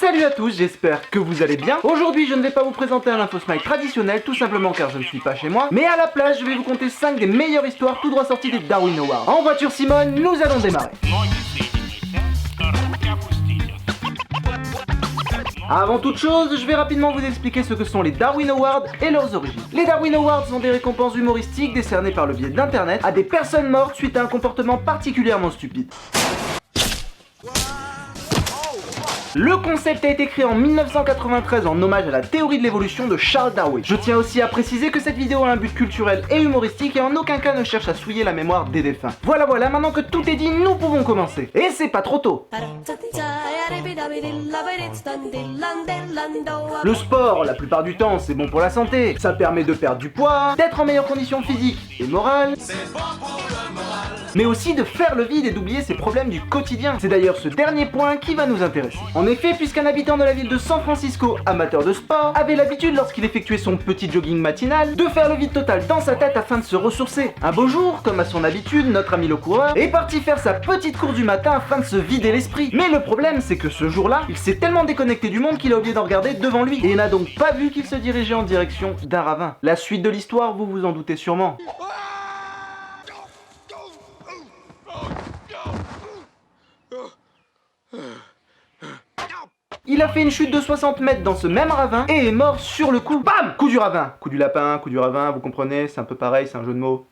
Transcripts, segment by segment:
Salut à tous, j'espère que vous allez bien. Aujourd'hui, je ne vais pas vous présenter un InfoSmile traditionnel, tout simplement car je ne suis pas chez moi. Mais à la place, je vais vous conter 5 des meilleures histoires tout droit sorties des Darwin Awards. En voiture Simone, nous allons démarrer. Avant toute chose, je vais rapidement vous expliquer ce que sont les Darwin Awards et leurs origines. Les Darwin Awards sont des récompenses humoristiques décernées par le biais d'internet à des personnes mortes suite à un comportement particulièrement stupide. Le concept a été créé en 1993 en hommage à la théorie de l'évolution de Charles Darwin. Je tiens aussi à préciser que cette vidéo a un but culturel et humoristique et en aucun cas ne cherche à souiller la mémoire des défunts. Voilà, maintenant que tout est dit, nous pouvons commencer. Et c'est pas trop tôt. Le sport, la plupart du temps, c'est bon pour la santé. Ça permet de perdre du poids, d'être en meilleure condition physique et morale. Mais aussi de faire le vide et d'oublier ses problèmes du quotidien. C'est d'ailleurs ce dernier point qui va nous intéresser. En effet, puisqu'un habitant de la ville de San Francisco, amateur de sport, avait l'habitude lorsqu'il effectuait son petit jogging matinal, de faire le vide total dans sa tête afin de se ressourcer. Un beau jour, comme à son habitude, notre ami le coureur est parti faire sa petite course du matin afin de se vider l'esprit. Mais le problème, c'est que ce jour-là, il s'est tellement déconnecté du monde qu'il a oublié d'en regarder devant lui et n'a donc pas vu qu'il se dirigeait en direction d'un ravin. La suite de l'histoire, vous vous en doutez sûrement. Il a fait une chute de 60 mètres dans ce même ravin et est mort sur le coup. Bam! Coup du ravin. Coup du lapin, coup du ravin, vous comprenez, c'est un peu pareil, c'est un jeu de mots.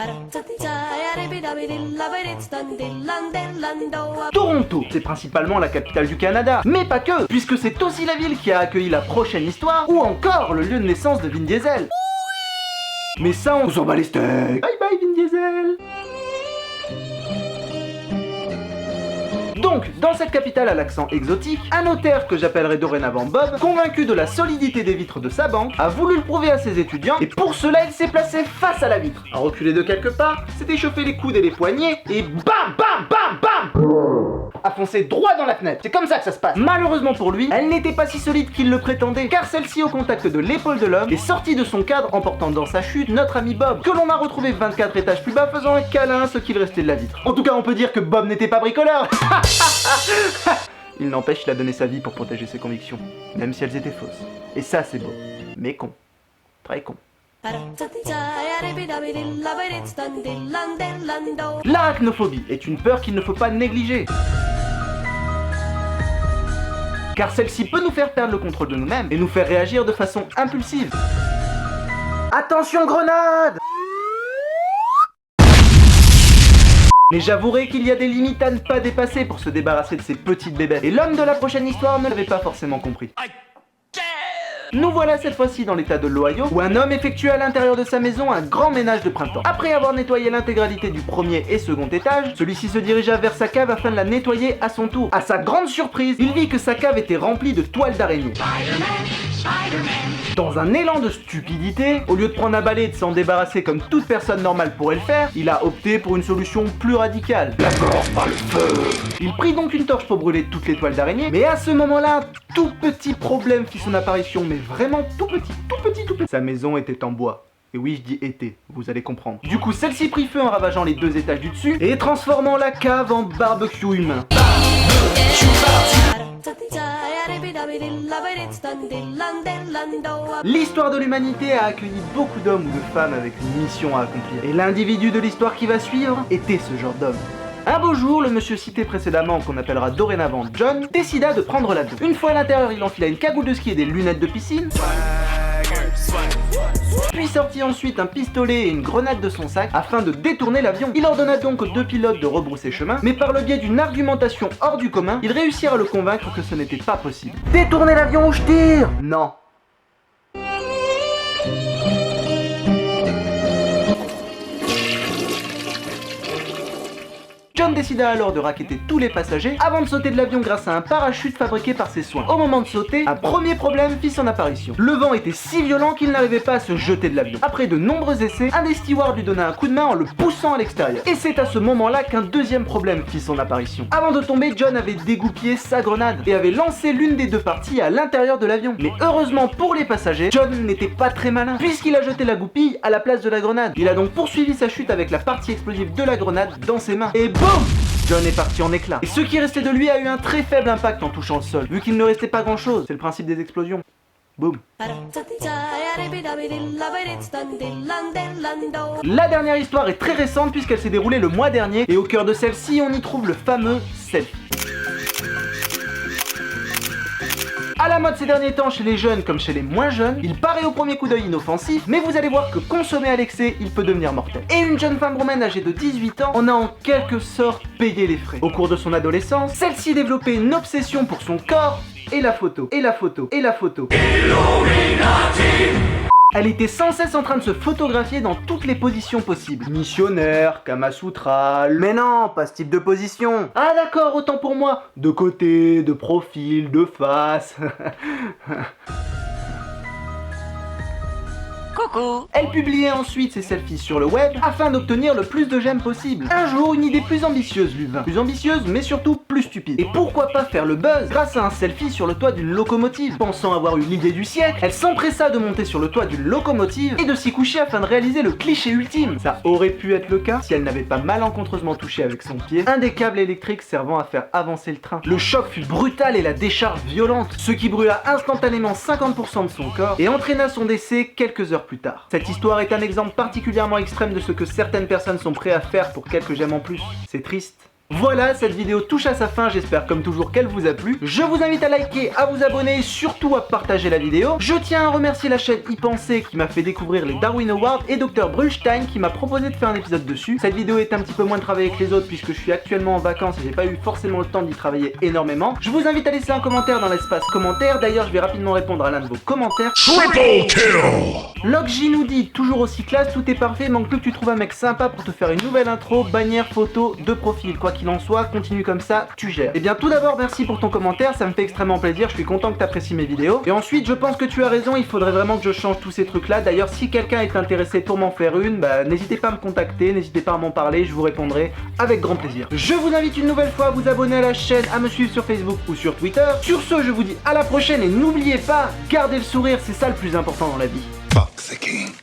Toronto, c'est principalement la capitale du Canada, mais pas que, puisque c'est aussi la ville qui a accueilli la prochaine histoire, ou encore le lieu de naissance de Vin Diesel. Mais ça, on s'en bat les steaks. Bye bye Vin Diesel. Donc, dans cette capitale à l'accent exotique, un notaire que j'appellerai dorénavant Bob, convaincu de la solidité des vitres de sa banque, a voulu le prouver à ses étudiants et pour cela il s'est placé face à la vitre. A reculé de quelques pas, s'est échauffé les coudes et les poignets et bam bam bam bam a foncé droit dans la fenêtre. C'est comme ça que ça se passe. Malheureusement pour lui, elle n'était pas si solide qu'il le prétendait, car celle-ci au contact de l'épaule de l'homme est sortie de son cadre emportant dans sa chute notre ami Bob, que l'on a retrouvé 24 étages plus bas faisant un câlin à ce qu'il restait de la vitre. En tout cas on peut dire que Bob n'était pas bricoleur. Il n'empêche, il a donné sa vie pour protéger ses convictions, même si elles étaient fausses. Et ça c'est beau, mais con. Très con. L'arachnophobie est une peur qu'il ne faut pas négliger. Car celle-ci peut nous faire perdre le contrôle de nous-mêmes et nous faire réagir de façon impulsive. Attention grenade! Mais j'avouerai qu'il y a des limites à ne pas dépasser pour se débarrasser de ces petites bébêtes. Et l'homme de la prochaine histoire ne l'avait pas forcément compris. Nous voilà cette fois-ci dans l'état de l'Ohio, où un homme effectue à l'intérieur de sa maison un grand ménage de printemps. Après avoir nettoyé l'intégralité du premier et second étage, celui-ci se dirigea vers sa cave afin de la nettoyer à son tour. À sa grande surprise, il vit que sa cave était remplie de toiles d'araignée. Dans un élan de stupidité, au lieu de prendre un balai et de s'en débarrasser comme toute personne normale pourrait le faire, il a opté pour une solution plus radicale. La mort par le feu. Il prit donc une torche pour brûler toutes les toiles d'araignée, mais à ce moment-là, un tout petit problème fit son apparition, mais vraiment tout petit. Sa maison était en bois. Et oui, je dis était, vous allez comprendre. Du coup, celle-ci prit feu en ravageant les 2 étages du dessus et transformant la cave en barbecue humain. L'histoire de l'humanité a accueilli beaucoup d'hommes ou de femmes avec une mission à accomplir. Et l'individu de l'histoire qui va suivre était ce genre d'homme. Un beau jour, le monsieur cité précédemment, qu'on appellera dorénavant John, décida de prendre l'avion. Une fois à l'intérieur, il enfila une cagoule de ski et des lunettes de piscine. Puis sortit ensuite un pistolet et une grenade de son sac afin de détourner l'avion. Il ordonna donc aux 2 pilotes de rebrousser chemin, mais par le biais d'une argumentation hors du commun, ils réussirent à le convaincre que ce n'était pas possible. Détournez l'avion ou je tire! Non. John décida alors de racketter tous les passagers avant de sauter de l'avion grâce à un parachute fabriqué par ses soins. Au moment de sauter, un premier problème fit son apparition. Le vent était si violent qu'il n'arrivait pas à se jeter de l'avion. Après de nombreux essais, un des stewards lui donna un coup de main en le poussant à l'extérieur. Et c'est à ce moment-là qu'un deuxième problème fit son apparition. Avant de tomber, John avait dégoupillé sa grenade et avait lancé l'une des 2 parties à l'intérieur de l'avion. Mais heureusement pour les passagers, John n'était pas très malin puisqu'il a jeté la goupille à la place de la grenade. Il a donc poursuivi sa chute avec la partie explosive de la grenade dans ses mains. Et boum! John est parti en éclats. Et ce qui restait de lui a eu un très faible impact en touchant le sol, vu qu'il ne restait pas grand chose. C'est le principe des explosions. Boum. La dernière histoire est très récente puisqu'elle s'est déroulée le mois dernier et au cœur de celle-ci on y trouve le fameux selfie. À la mode ces derniers temps chez les jeunes comme chez les moins jeunes, il paraît au premier coup d'œil inoffensif, mais vous allez voir que consommer à l'excès, il peut devenir mortel. Et une jeune femme roumaine âgée de 18 ans en a en quelque sorte payé les frais. Au cours de son adolescence, celle-ci développait une obsession pour son corps, et la photo, et la photo, et la photo. Illuminati. Elle était sans cesse en train de se photographier dans toutes les positions possibles. Missionnaire, Kamasutra... Mais non, pas ce type de position. Ah d'accord, autant pour moi. De côté, de profil, de face... Coucou. Elle publiait ensuite ses selfies sur le web afin d'obtenir le plus de j'aime possible. Un jour, une idée plus ambitieuse lui vint. Plus ambitieuse, mais surtout plus stupide. Et pourquoi pas faire le buzz grâce à un selfie sur le toit d'une locomotive. Pensant avoir eu l'idée du siècle, elle s'empressa de monter sur le toit d'une locomotive et de s'y coucher afin de réaliser le cliché ultime. Ça aurait pu être le cas si elle n'avait pas malencontreusement touché avec son pied un des câbles électriques servant à faire avancer le train. Le choc fut brutal et la décharge violente, ce qui brûla instantanément 50% de son corps et entraîna son décès quelques heures plus tard. Cette histoire est un exemple particulièrement extrême de ce que certaines personnes sont prêtes à faire pour quelques j'aime en plus. C'est triste. Voilà, cette vidéo touche à sa fin, j'espère comme toujours qu'elle vous a plu. Je vous invite à liker, à vous abonner et surtout à partager la vidéo. Je tiens à remercier la chaîne Y Penser qui m'a fait découvrir les Darwin Awards et Dr Brulstein qui m'a proposé de faire un épisode dessus. Cette vidéo est un petit peu moins de travail que les autres puisque je suis actuellement en vacances et j'ai pas eu forcément le temps d'y travailler énormément. Je vous invite à laisser un commentaire dans l'espace commentaire, d'ailleurs je vais rapidement répondre à l'un de vos commentaires. Triple kill. Logji nous dit, toujours aussi classe, tout est parfait, manque plus que tu trouves un mec sympa pour te faire une nouvelle intro, bannière, photo, de profil, quoi qu'il en soit, continue comme ça, tu gères. Et bien tout d'abord merci pour ton commentaire, ça me fait extrêmement plaisir, je suis content que tu apprécies mes vidéos. Et ensuite je pense que tu as raison, il faudrait vraiment que je change tous ces trucs là. D'ailleurs si quelqu'un est intéressé pour m'en faire une, bah n'hésitez pas à me contacter, n'hésitez pas à m'en parler, je vous répondrai avec grand plaisir. Je vous invite une nouvelle fois à vous abonner à la chaîne, à me suivre sur Facebook ou sur Twitter. Sur ce je vous dis à la prochaine et n'oubliez pas, gardez le sourire, c'est ça le plus important dans la vie. Fuck the king.